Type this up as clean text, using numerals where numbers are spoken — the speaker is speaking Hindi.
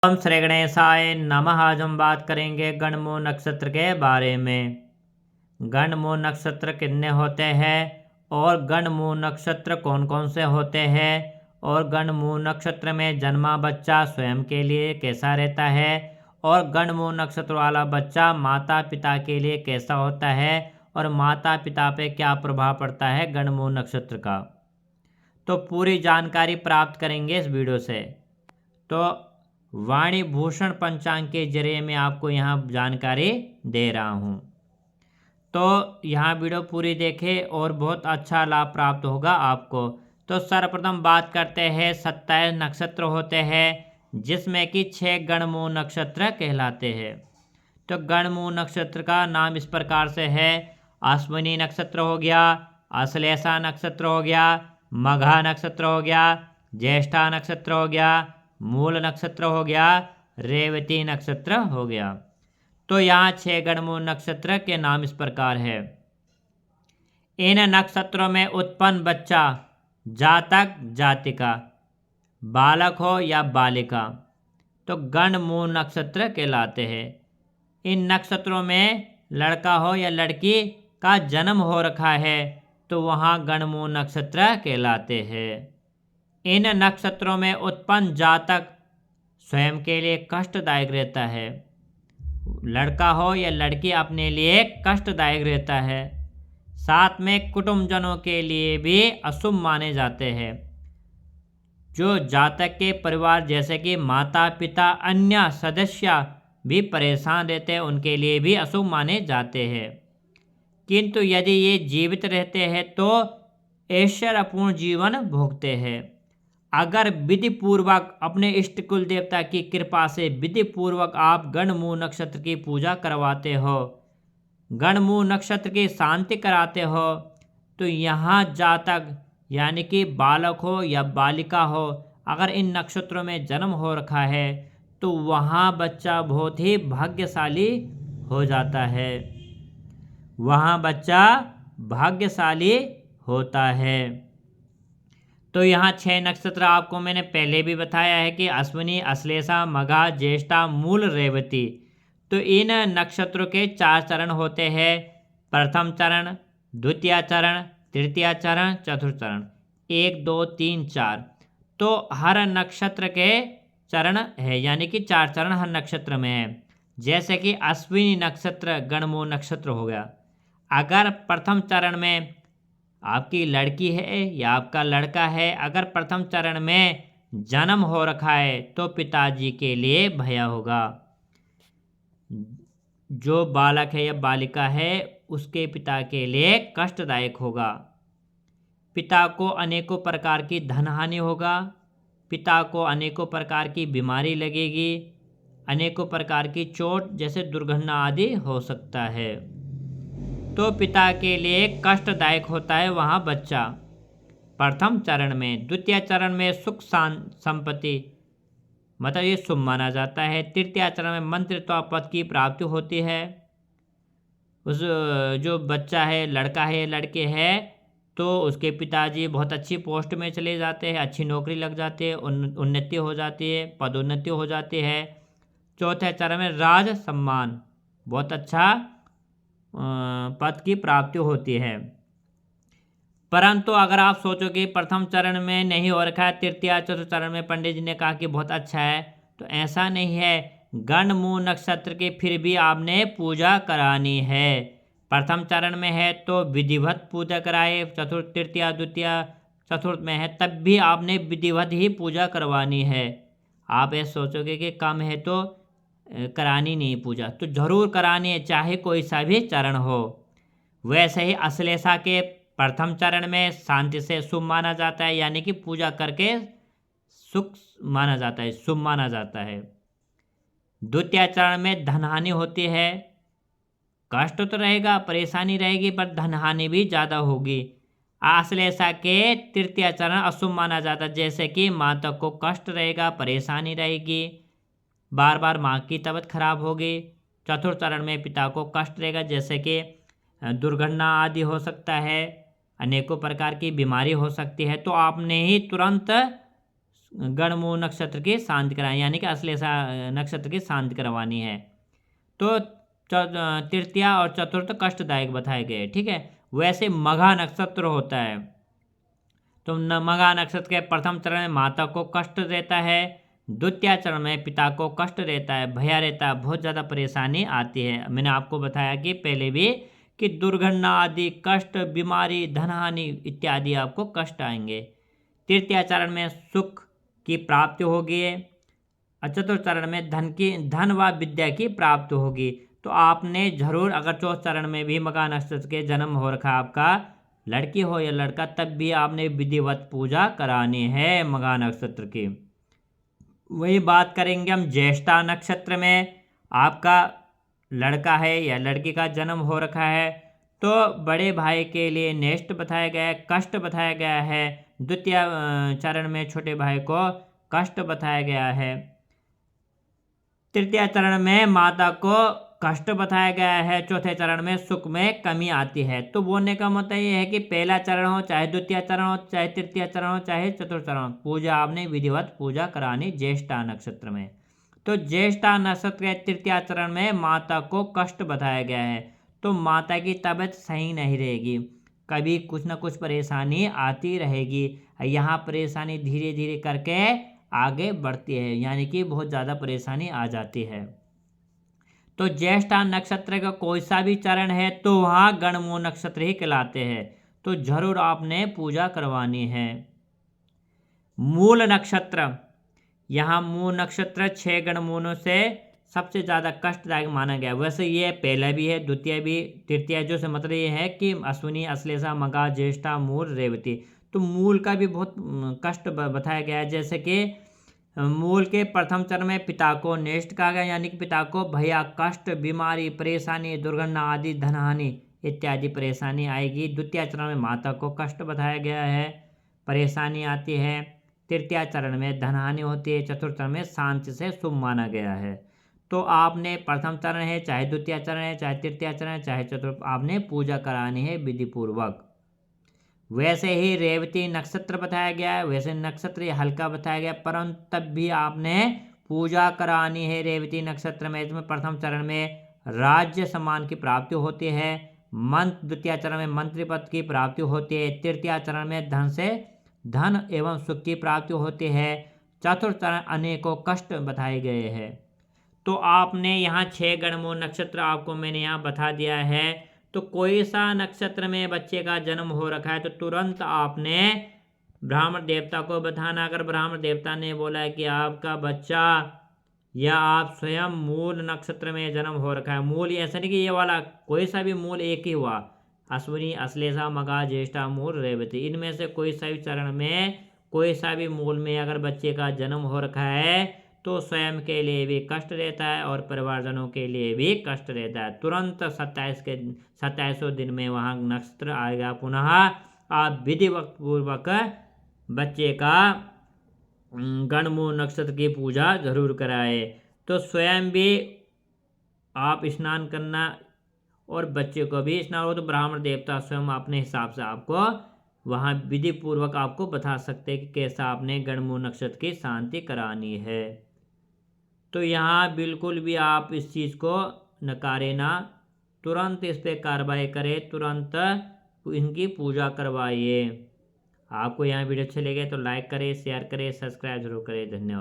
ओम श्री गणेशाय नमः। आज हम बात करेंगे गणमू नक्षत्र के बारे में। गणमू नक्षत्र कितने होते हैं और गणमू नक्षत्र कौन कौन से होते हैं और गणमू नक्षत्र में जन्मा बच्चा स्वयं के लिए कैसा रहता है और गणमू नक्षत्र वाला बच्चा माता पिता के लिए कैसा होता है और माता पिता पे क्या प्रभाव पड़ता है गणमू नक्षत्र का, तो पूरी जानकारी प्राप्त करेंगे इस वीडियो से। तो वाणी भूषण पंचांग के जरिए मैं आपको यहाँ जानकारी दे रहा हूँ, तो यहाँ वीडियो पूरी देखें और बहुत अच्छा लाभ प्राप्त होगा आपको। तो सर्वप्रथम बात करते हैं 27 नक्षत्र होते हैं जिसमें कि 6 गणमू नक्षत्र कहलाते हैं। तो गणमू नक्षत्र का नाम इस प्रकार से है। अश्विनी नक्षत्र हो गया, आश्लेषा नक्षत्र हो गया, मघा नक्षत्र हो गया, ज्येष्ठा नक्षत्र हो गया, मूल नक्षत्र हो गया, रेवती नक्षत्र हो गया। तो यहाँ 6 गणमू नक्षत्र के नाम इस प्रकार है। इन नक्षत्रों में उत्पन्न बच्चा जातक जातिका बालक हो या बालिका तो गणमू नक्षत्र कहलाते हैं। इन नक्षत्रों में लड़का हो या लड़की का जन्म हो रखा है तो वहाँ गणमू नक्षत्र कहलाते हैं। इन नक्षत्रों में उत्पन्न जातक स्वयं के लिए कष्टदायक रहता है। लड़का हो या लड़की अपने लिए कष्टदायक रहता है। साथ में कुटुंबजनों के लिए भी अशुभ माने जाते हैं। जो जातक के परिवार जैसे कि माता पिता अन्य सदस्य भी परेशान रहते हैं उनके लिए भी अशुभ माने जाते हैं। किंतु यदि ये जीवित रहते हैं तो ऐश्वर्यपूर्ण जीवन भोगते हैं। अगर विधि पूर्वक अपने इष्ट कुल देवता की कृपा से विधि पूर्वक आप गणमू नक्षत्र की पूजा करवाते हो, गणमू नक्षत्र की शांति कराते हो, तो यहाँ जातक यानी कि बालक हो या बालिका हो अगर इन नक्षत्रों में जन्म हो रखा है तो वहाँ बच्चा बहुत ही भाग्यशाली हो जाता है। वहाँ बच्चा भाग्यशाली होता है। तो यहाँ 6 नक्षत्र आपको मैंने पहले भी बताया है कि अश्विनी, अश्लेषा, मघा, ज्येष्ठा, मूल, रेवती। तो इन नक्षत्रों के 4 चरण होते हैं। प्रथम चरण, द्वितीय चरण, तृतीय चरण, चतुर्थ चरण, 1 2 3 4। तो हर नक्षत्र के चरण है यानी कि 4 चरण हर नक्षत्र में है। जैसे कि अश्विनी नक्षत्र गणमू नक्षत्र हो गया। अगर प्रथम चरण में आपकी लड़की है या आपका लड़का है, अगर प्रथम चरण में जन्म हो रखा है तो पिताजी के लिए भया होगा। जो बालक है या बालिका है उसके पिता के लिए कष्टदायक होगा। पिता को अनेकों प्रकार की धन हानि होगा। पिता को अनेकों प्रकार की बीमारी लगेगी। अनेकों प्रकार की चोट जैसे दुर्घटना आदि हो सकता है। तो पिता के लिए कष्टदायक होता है वहाँ बच्चा प्रथम चरण में। द्वितीय चरण में सुख संपत्ति मतलब ये शुभ माना जाता है। तृतीय चरण में मंत्रित्व पद की प्राप्ति होती है। उस जो बच्चा है लड़का है लड़के है तो उसके पिताजी बहुत अच्छी पोस्ट में चले जाते हैं, अच्छी नौकरी लग जाती है, उन्नति हो जाती है, पदोन्नति हो जाती है। चौथे चरण में राज सम्मान बहुत अच्छा पद की प्राप्ति होती है। परंतु अगर आप सोचो कि प्रथम चरण में नहीं हो रखा है, तृतीय चतुर्थ चरण में पंडित जी ने कहा कि बहुत अच्छा है, तो ऐसा नहीं है। गणमू नक्षत्र की फिर भी आपने पूजा करानी है। प्रथम चरण में है तो विधिवत पूजा कराए, चतुर्थ तृतीय द्वितीय चतुर्थ में है तब भी आपने विधिवत ही पूजा करवानी है। आप ऐसे सोचोगे कि कम है तो करानी नहीं पूजा, तो जरूर करानी है चाहे कोई सा भी चरण हो। वैसे ही अश्लेषा के प्रथम चरण में शांति से शुभ माना जाता है यानी कि पूजा करके सुख माना जाता है, शुभ माना जाता है। द्वितीय चरण में धनहानि होती है। कष्ट तो रहेगा, परेशानी रहेगी पर धनहानि भी ज़्यादा होगी। आश्लेषा के तृतीय चरण अशुभ माना जाता है जैसे कि माता को कष्ट रहेगा, परेशानी रहेगी, बार बार माँ की तबीयत खराब होगी। चतुर्थ चरण में पिता को कष्ट रहेगा जैसे कि दुर्घटना आदि हो सकता है, अनेकों प्रकार की बीमारी हो सकती है। तो आपने ही तुरंत गणमूल नक्षत्र की शांति करानी, यानी कि अश्लेषा नक्षत्र की शांति करवानी है। तो तृतीया और चतुर्थ कष्टदायक बताए गए। ठीक है, वैसे मघा नक्षत्र होता है, तो मघा नक्षत्र के प्रथम चरण में माता को कष्ट देता है, द्वितीय चरण में पिता को कष्ट देता है, भैया रहता है, बहुत ज़्यादा परेशानी आती है। मैंने आपको बताया कि पहले भी कि दुर्घटना आदि कष्ट, बीमारी, धनहानि इत्यादि आपको कष्ट आएंगे। तृतीय चरण में सुख की प्राप्ति होगी, चतुर्थ चरण में धन व विद्या की प्राप्ति होगी। तो आपने जरूर, अगर चौथ चरण में भी मघा नक्षत्र के जन्म हो रखा आपका, लड़की हो या लड़का, तब भी आपने विधिवत पूजा करानी है मघा नक्षत्र की। वही बात करेंगे हम ज्येष्ठा नक्षत्र में, आपका लड़का है या लड़की का जन्म हो रखा है, तो बड़े भाई के लिए नेष्ट बताया गया है, कष्ट बताया गया है। द्वितीय चरण में छोटे भाई को कष्ट बताया गया है। तृतीय चरण में माता को कष्ट बताया गया है। चौथे चरण में सुख में कमी आती है। तो बोलने का मतलब ये है कि पहला चरण हो, चाहे द्वितीय चरण हो, चाहे तृतीय चरण हो, चाहे चतुर्थ चरण हो, पूजा आपने विधिवत पूजा करानी ज्येष्ठा नक्षत्र में। तो ज्येष्ठा नक्षत्र के तृतीय चरण में माता को कष्ट बताया गया है, तो माता की तबीयत सही नहीं रहेगी, कभी कुछ ना कुछ परेशानी आती रहेगी। यहाँ परेशानी धीरे धीरे करके आगे बढ़ती है, यानी कि बहुत ज़्यादा परेशानी आ जाती है। तो ज्येष्ठा नक्षत्र का कोई सा भी चरण है तो वहाँ गणमूल नक्षत्र ही कहलाते हैं, तो जरूर आपने पूजा करवानी है। मूल नक्षत्र, यहाँ मूल नक्षत्र 6 गणमूलों से सबसे ज़्यादा कष्टदायक माना गया। वैसे ये पहला भी है, द्वितीय भी, तृतीय, जो से मतलब ये है कि अश्विनी, अश्लेषा, मघा, ज्येष्ठा, मूल, रेवती। तो मूल का भी बहुत कष्ट बताया गया है। जैसे कि मूल के प्रथम चरण में पिता को नेष्ट कहा गया, यानी कि पिता को भैया, कष्ट, बीमारी, परेशानी, दुर्घटना आदि, धनहानि इत्यादि परेशानी आएगी। द्वितीय चरण में माता को कष्ट बताया गया है, परेशानी आती है। तृतीय चरण में धनहानि होती है। चतुर्थ चरण में शांति से शुभ माना गया है। तो आपने प्रथम चरण है, चाहे द्वितीय चरण है, चाहे तृतीय चरण है, चाहे चतुर्थ, आपने पूजा करानी है विधिपूर्वक। वैसे ही रेवती नक्षत्र बताया गया है, वैसे नक्षत्र ये हल्का बताया गया, परंतु तब भी आपने पूजा करानी है रेवती नक्षत्र में। इसमें प्रथम चरण में राज्य सम्मान की प्राप्ति होती है, द्वितीय चरण में मंत्री पद की प्राप्ति होती है, तृतीय चरण में धन एवं सुख की प्राप्ति होती है, चतुर्थ चरण अनेकों कष्ट बताए गए हैं। तो आपने यहाँ 6 गणमूल नक्षत्र आपको मैंने यहाँ बता दिया है। तो कोई सा नक्षत्र में बच्चे का जन्म हो रखा है तो तुरंत आपने ब्राह्मण देवता को बताना। अगर ब्राह्मण देवता ने बोला है कि आपका बच्चा या आप स्वयं मूल नक्षत्र में जन्म हो रखा है, मूल ऐसा नहीं कि ये वाला, कोई सा भी मूल एक ही हुआ, अश्विनी, अश्लेषा, मघा, ज्येष्ठा, मूल, रेवती, इनमें से कोई सा भी चरण में, कोई सा भी मूल में अगर बच्चे का जन्म हो रखा है तो स्वयं के लिए भी कष्ट रहता है और परिवारजनों के लिए भी कष्ट रहता है। तुरंत 27वें दिन में वहाँ नक्षत्र आएगा। पुनः आप विधिवत पूर्वक बच्चे का गणमूल नक्षत्र की पूजा जरूर कराए। तो स्वयं भी आप स्नान करना और बच्चे को भी स्नान हो, तो ब्राह्मण देवता स्वयं अपने हिसाब से आपको वहाँ विधि पूर्वक आपको बता सकते हैं कि कैसा आपने गणमूल नक्षत्र की शांति करानी है। तो यहाँ बिल्कुल भी आप इस चीज़ को नकारे ना, तुरंत इस पर कार्रवाई करें, तुरंत इनकी पूजा करवाइए। आपको यहाँ वीडियो अच्छे लगे तो लाइक करें, शेयर करें, सब्सक्राइब जरूर करें। धन्यवाद।